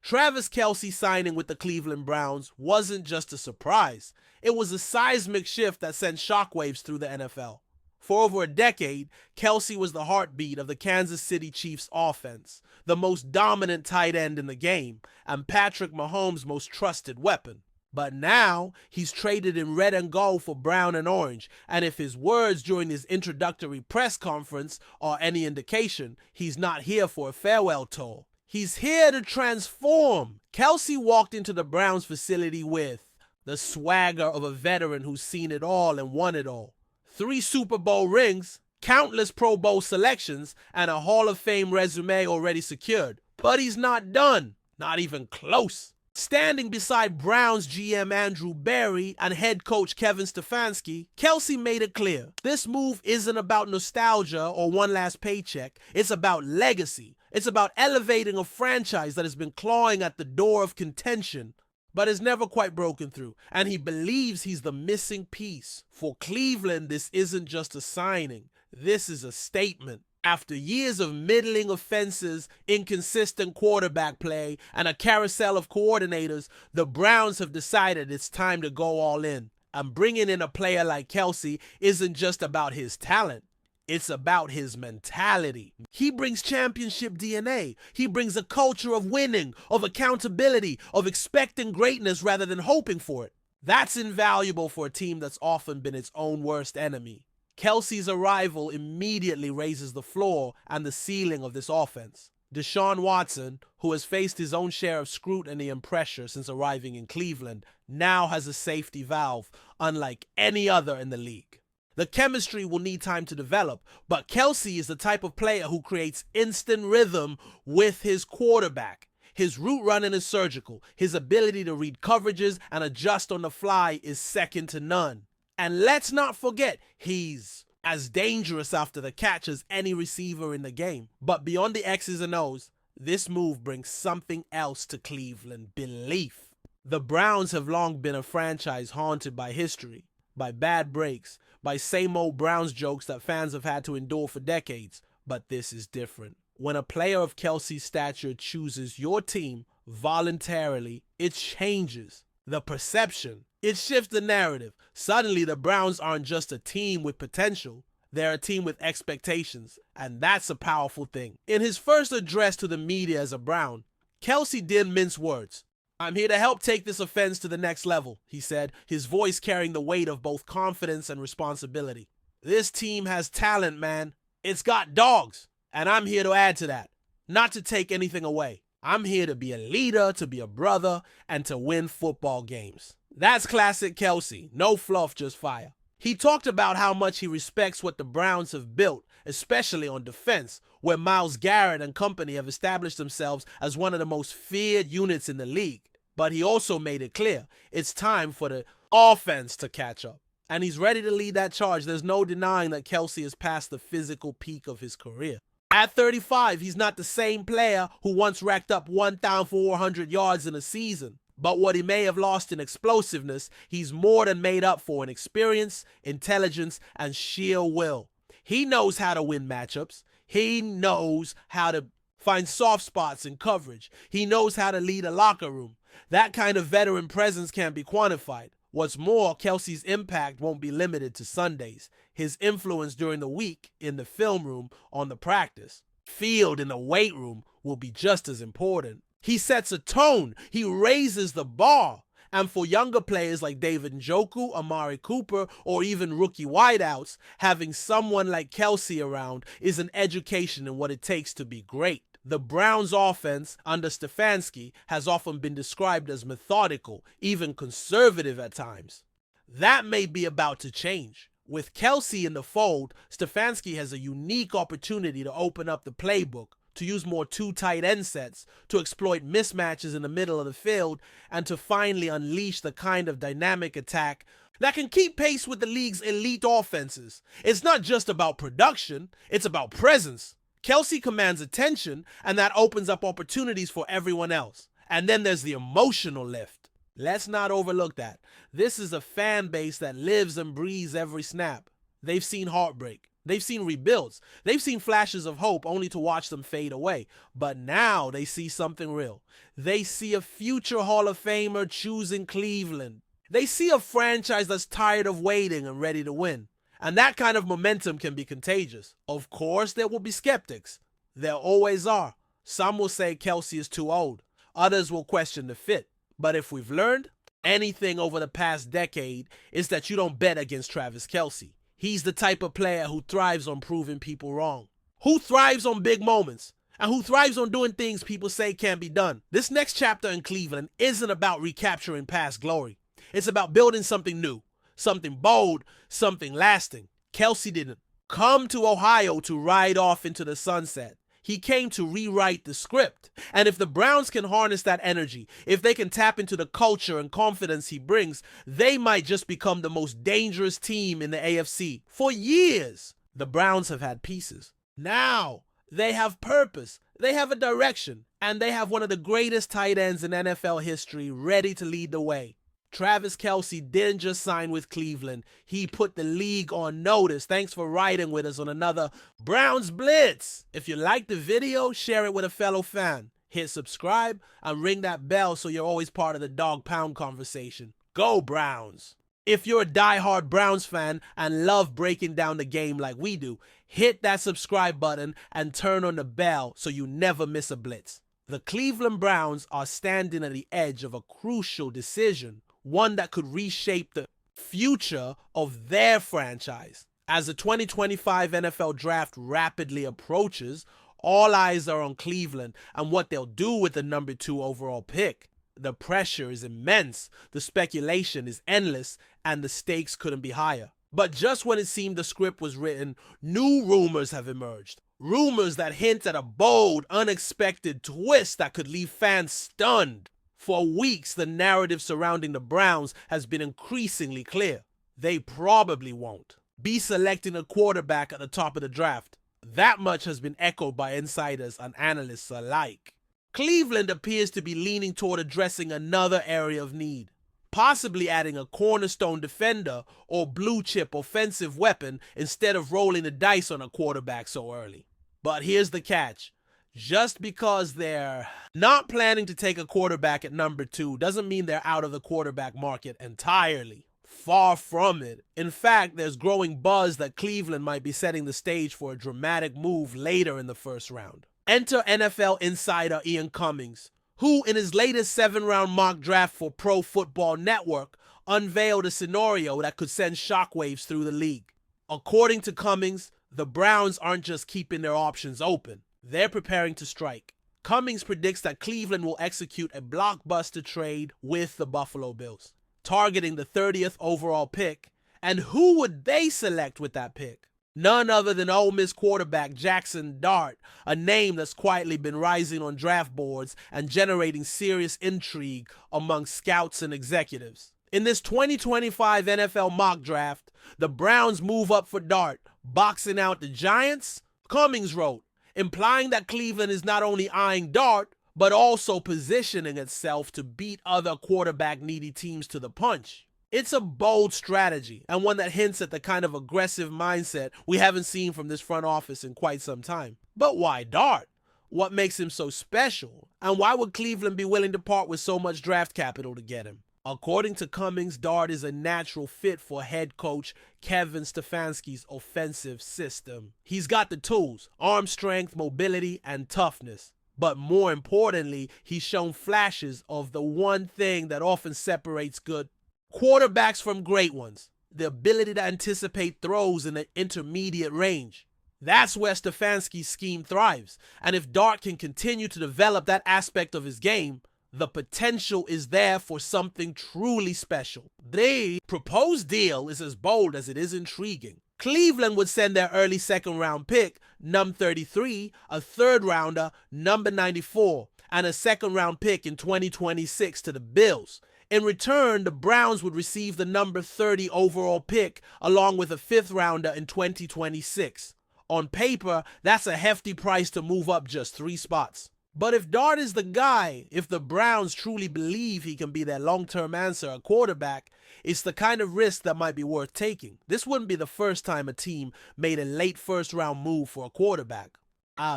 Travis Kelce signing with the Cleveland Browns wasn't just a surprise. It was a seismic shift that sent shockwaves through the NFL. For over a decade, Kelce was the heartbeat of the Kansas City Chiefs offense, the most dominant tight end in the game, and Patrick Mahomes' most trusted weapon. But now, he's traded in red and gold for brown and orange, and if his words during his introductory press conference are any indication, he's not here for a farewell tour. He's here to transform. Kelce walked into the Browns facility with the swagger of a veteran who's seen it all and won it all. 3 Super Bowl rings, countless Pro Bowl selections, and a Hall of Fame resume already secured. But he's not done, not even close. Standing beside Browns GM Andrew Berry and head coach Kevin Stefanski, Kelce made it clear this move isn't about nostalgia or one last paycheck. It's about legacy. It's about elevating a franchise that has been clawing at the door of contention, but has never quite broken through. And he believes he's the missing piece. For Cleveland, this isn't just a signing. This is a statement. After years of middling offenses, inconsistent quarterback play, and a carousel of coordinators, the Browns have decided it's time to go all in. And bringing in a player like Kelce isn't just about his talent. It's about his mentality. He brings championship DNA. He brings a culture of winning, of accountability, of expecting greatness rather than hoping for it. That's invaluable for a team that's often been its own worst enemy. Kelce's arrival immediately raises the floor and the ceiling of this offense. Deshaun Watson, who has faced his own share of scrutiny and pressure since arriving in Cleveland, now has a safety valve unlike any other in the league. The chemistry will need time to develop, but Kelce is the type of player who creates instant rhythm with his quarterback. His route running is surgical. His ability to read coverages and adjust on the fly is second to none. And let's not forget, he's as dangerous after the catch as any receiver in the game. But beyond the X's and O's, this move brings something else to Cleveland: belief. The Browns have long been a franchise haunted by history, by bad breaks, by same old Browns jokes that fans have had to endure for decades. But this is different. When a player of Kelce's stature chooses your team voluntarily, it changes the perception. It shifts the narrative. Suddenly, the Browns aren't just a team with potential. They're a team with expectations, and that's a powerful thing. In his first address to the media as a Brown, Kelce didn't mince words. "I'm here to help take this offense to the next level," he said, his voice carrying the weight of both confidence and responsibility. "This team has talent, man. It's got dogs, and I'm here to add to that, not to take anything away. I'm here to be a leader, to be a brother, and to win football games." That's classic Kelce. No fluff, just fire. He talked about how much he respects what the Browns have built, especially on defense, where Myles Garrett and company have established themselves as one of the most feared units in the league. But he also made it clear it's time for the offense to catch up. And he's ready to lead that charge. There's no denying that Kelce is past the physical peak of his career. At 35, he's not the same player who once racked up 1,400 yards in a season. But what he may have lost in explosiveness, he's more than made up for in experience, intelligence, and sheer will. He knows how to win matchups. He knows how to find soft spots in coverage. He knows how to lead a locker room. That kind of veteran presence can't be quantified. What's more, Kelce's impact won't be limited to Sundays. His influence during the week in the film room, on the practice field, in the weight room will be just as important. He sets a tone. He raises the bar. And for younger players like David Njoku, Amari Cooper, or even rookie wideouts, having someone like Kelce around is an education in what it takes to be great. The Browns' offense under Stefanski has often been described as methodical, even conservative at times. That may be about to change. With Kelce in the fold, Stefanski has a unique opportunity to open up the playbook, to use more 2 tight end sets, to exploit mismatches in the middle of the field, and to finally unleash the kind of dynamic attack that can keep pace with the league's elite offenses. It's not just about production, it's about presence. Kelce commands attention, and that opens up opportunities for everyone else. And then there's the emotional lift. Let's not overlook that. This is a fan base that lives and breathes every snap. They've seen heartbreak. They've seen rebuilds. They've seen flashes of hope only to watch them fade away. But now they see something real. They see a future Hall of Famer choosing Cleveland. They see a franchise that's tired of waiting and ready to win. And that kind of momentum can be contagious. Of course, there will be skeptics. There always are. Some will say Kelce is too old. Others will question the fit. But if we've learned anything over the past decade, is that you don't bet against Travis Kelce. He's the type of player who thrives on proving people wrong, who thrives on big moments, and who thrives on doing things people say can't be done. This next chapter in Cleveland isn't about recapturing past glory. It's about building something new, something bold, something lasting. Kelce didn't come to Ohio to ride off into the sunset. He came to rewrite the script. And if the Browns can harness that energy, if they can tap into the culture and confidence he brings, they might just become the most dangerous team in the AFC. For years, the Browns have had pieces. Now, they have purpose, they have a direction, and they have one of the greatest tight ends in NFL history ready to lead the way. Travis Kelce didn't just sign with Cleveland. He put the league on notice. Thanks for riding with us on another Browns Blitz. If you liked the video, share it with a fellow fan. Hit subscribe and ring that bell so you're always part of the Dawg Pound conversation. Go Browns! If you're a diehard Browns fan and love breaking down the game like we do, hit that subscribe button and turn on the bell so you never miss a blitz. The Cleveland Browns are standing at the edge of a crucial decision, one that could reshape the future of their franchise. As the 2025 NFL Draft rapidly approaches, all eyes are on Cleveland and what they'll do with the number 2 overall pick. The pressure is immense, the speculation is endless, and the stakes couldn't be higher. But just when it seemed the script was written, new rumors have emerged. Rumors that hint at a bold, unexpected twist that could leave fans stunned. For weeks, the narrative surrounding the Browns has been increasingly clear. They probably won't be selecting a quarterback at the top of the draft. That much has been echoed by insiders and analysts alike. Cleveland appears to be leaning toward addressing another area of need, possibly adding a cornerstone defender or blue-chip offensive weapon instead of rolling the dice on a quarterback so early. But here's the catch. Just because they're not planning to take a quarterback at number 2 doesn't mean they're out of the quarterback market entirely. Far from it. In fact, there's growing buzz that Cleveland might be setting the stage for a dramatic move later in the first round. Enter NFL insider Ian Cummings, who in his latest 7-round mock draft for Pro Football Network unveiled a scenario that could send shockwaves through the league. According to Cummings, the Browns aren't just keeping their options open. They're preparing to strike. Cummings predicts that Cleveland will execute a blockbuster trade with the Buffalo Bills, targeting the 30th overall pick. And who would they select with that pick? None other than Ole Miss quarterback Jackson Dart, a name that's quietly been rising on draft boards and generating serious intrigue among scouts and executives. In this 2025 NFL mock draft, the Browns move up for Dart, boxing out the Giants. Cummings wrote, implying that Cleveland is not only eyeing Dart, but also positioning itself to beat other quarterback-needy teams to the punch. It's a bold strategy, and one that hints at the kind of aggressive mindset we haven't seen from this front office in quite some time. But why Dart? What makes him so special? And why would Cleveland be willing to part with so much draft capital to get him? According to Cummings, Dart is a natural fit for head coach Kevin Stefanski's offensive system. He's got the tools, arm strength, mobility, and toughness. But more importantly, he's shown flashes of the one thing that often separates good quarterbacks from great ones: the ability to anticipate throws in the intermediate range. That's where Stefanski's scheme thrives. And if Dart can continue to develop that aspect of his game, the potential is there for something truly special. The proposed deal is as bold as it is intriguing. Cleveland would send their early second-round pick, number 33, a third-rounder, number 94, and a second-round pick in 2026 to the Bills. In return, the Browns would receive the number 30 overall pick along with a fifth-rounder in 2026. On paper, that's a hefty price to move up just 3 spots. But if Dart is the guy, if the Browns truly believe he can be their long-term answer at quarterback, it's the kind of risk that might be worth taking. This wouldn't be the first time a team made a late first-round move for a quarterback.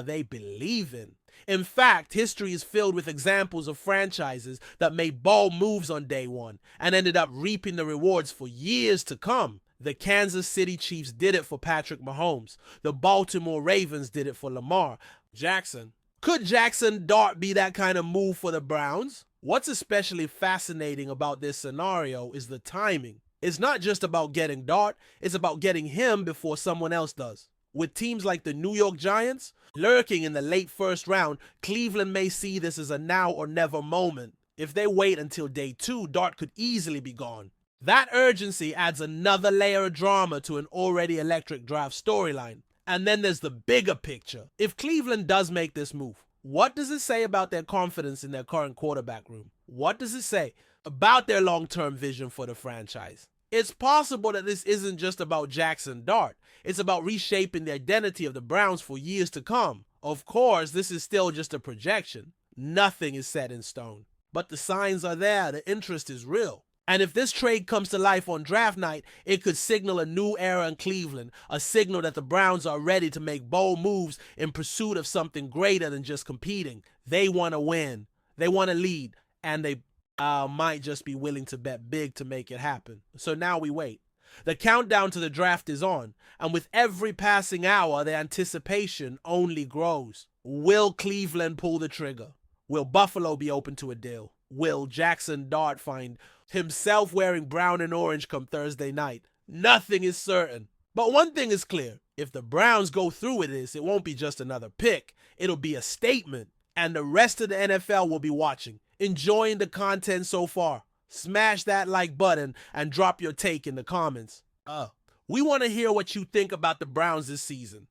They believe in. In fact, history is filled with examples of franchises that made bold moves on day one and ended up reaping the rewards for years to come. The Kansas City Chiefs did it for Patrick Mahomes. The Baltimore Ravens did it for Lamar Jackson. Could Jackson Dart be that kind of move for the Browns? What's especially fascinating about this scenario is the timing. It's not just about getting Dart, it's about getting him before someone else does. With teams like the New York Giants lurking in the late first round, Cleveland may see this as a now or never moment. If they wait until day 2, Dart could easily be gone. That urgency adds another layer of drama to an already electric draft storyline. And then there's the bigger picture. If Cleveland does make this move, what does it say about their confidence in their current quarterback room? What does it say about their long-term vision for the franchise? It's possible that this isn't just about Jackson Dart. It's about reshaping the identity of the Browns for years to come. Of course, this is still just a projection. Nothing is set in stone. But the signs are there. The interest is real. And if this trade comes to life on draft night, it could signal a new era in Cleveland, a signal that the Browns are ready to make bold moves in pursuit of something greater than just competing. They want to win, they want to lead, and they might just be willing to bet big to make it happen. So now we wait. The countdown to the draft is on, and with every passing hour, the anticipation only grows. Will Cleveland pull the trigger? Will Buffalo be open to a deal? Will Jackson Dart find himself wearing brown and orange come Thursday night? Nothing is certain. But one thing is clear. If the Browns go through with this, it won't be just another pick. It'll be a statement. And the rest of the NFL will be watching, enjoying the content so far. Smash that like button and drop your take in the comments. We want to hear what you think about the Browns this season.